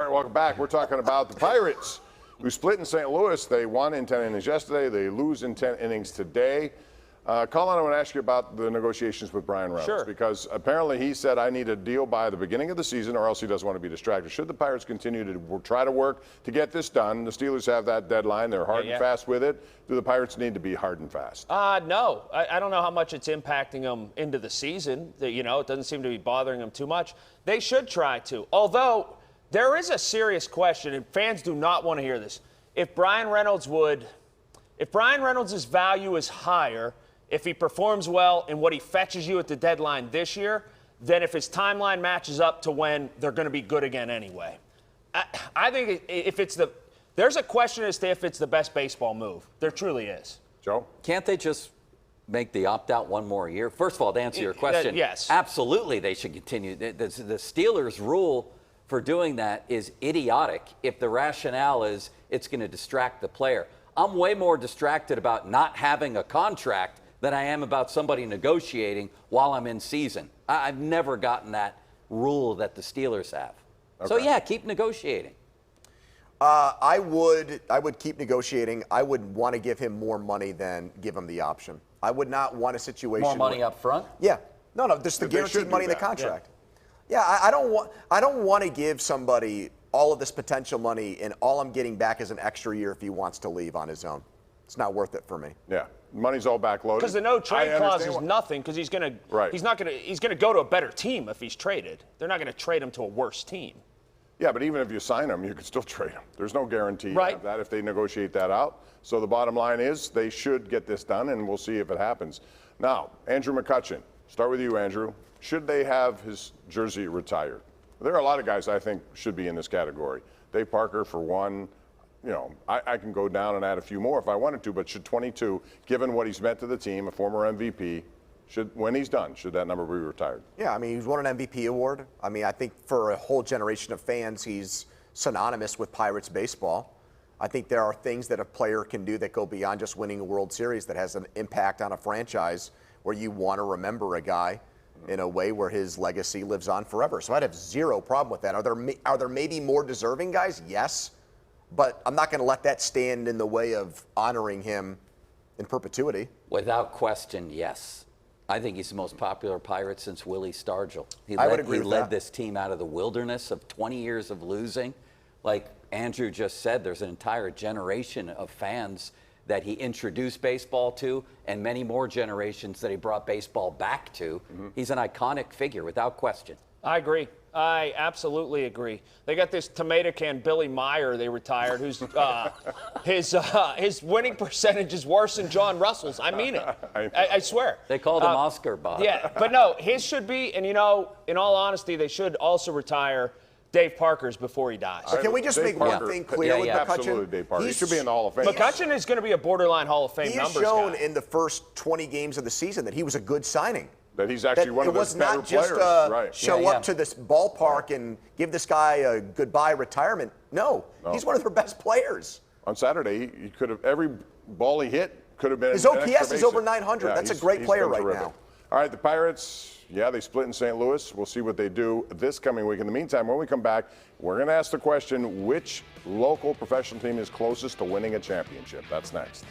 right, welcome back. We're talking about the Pirates, who split in St. Louis. They won in 10 innings yesterday. They lose in 10 innings today. Colin, I want to ask you about the negotiations with Brian Reynolds. Sure. Because apparently he said, I need a deal by the beginning of the season or else he doesn't want to be distracted. Should the Pirates continue to try to work to get this done? The Steelers have that deadline. They're hard and fast with it. Do the Pirates need to be hard and fast? No. I don't know how much it's impacting them into the season. You know, it doesn't seem to be bothering them too much. They should try to. Although there is a serious question, and fans do not want to hear this. If Brian Reynolds' value is higher, if he performs well in what he fetches you at the deadline this year, then if his timeline matches up to when they're going to be good again anyway. I think there's a question as to if it's the best baseball move. There truly is. Joe? Can't they just make the opt-out one more year? First of all, to answer your question, yes. Absolutely they should continue. The Steelers' rule for doing that is idiotic if the rationale is it's going to distract the player. I'm way more distracted about not having a contract than I am about somebody negotiating while I'm in season. I've never gotten that rule that the Steelers have. Okay. So, yeah, keep negotiating. I would keep negotiating. I would want to give him more money than give him the option. I would not want a situation more money up front? Yeah. No, just the guaranteed money in the contract. Yeah, I don't want to give somebody all of this potential money and all I'm getting back is an extra year if he wants to leave on his own. It's not worth it for me. Yeah. Money's all backloaded. Because the no trade clause is nothing because he's going to go to a better team if he's traded. They're not going to trade him to a worse team. Yeah, but even if you sign him, you can still trade him. There's no guarantee of that if they negotiate that out. So the bottom line is they should get this done, and we'll see if it happens. Now, Andrew McCutchen, start with you, Andrew. Should they have his jersey retired? There are a lot of guys I think should be in this category. Dave Parker, for one. You know, I can go down and add a few more if I wanted to, but should 22, given what he's meant to the team, a former MVP, when he's done, should that number be retired? Yeah, I mean, he's won an MVP award. I mean, I think for a whole generation of fans, he's synonymous with Pirates baseball. I think there are things that a player can do that go beyond just winning a World Series that has an impact on a franchise where you want to remember a guy in a way where his legacy lives on forever. So I'd have zero problem with that. Are there maybe more deserving guys? Yes. But I'm not going to let that stand in the way of honoring him in perpetuity. Without question, yes. I think he's the most popular Pirate since Willie Stargell. He led this team out of the wilderness of 20 years of losing. Like Andrew just said, there's an entire generation of fans that he introduced baseball to and many more generations that he brought baseball back to. Mm-hmm. He's an iconic figure, without question. I agree. I absolutely agree. They got this tomato can Billy Meyer they retired, who's his winning percentage is worse than John Russell's. I mean it. I swear. They called him Oscar Bob. Yeah, but no, his should be, and you know, in all honesty, they should also retire Dave Parker's before he dies. So can we just make one thing clear with McCutchen? Absolutely, Dave Parker. He should be in the Hall of Fame. McCutchen is going to be a borderline Hall of Fame numbers guy. He's shown in the first 20 games of the season that he was a good signing. That he's actually one of the better players. It was not just show up to this ballpark and give this guy a goodbye retirement. No, he's one of their best players. On Saturday, he could have, every ball he hit could have been his OPS is over 900. That's a great player right now. All right, the Pirates, they split in St. Louis. We'll see what they do this coming week. In the meantime, when we come back, we're going to ask the question, which local professional team is closest to winning a championship? That's next.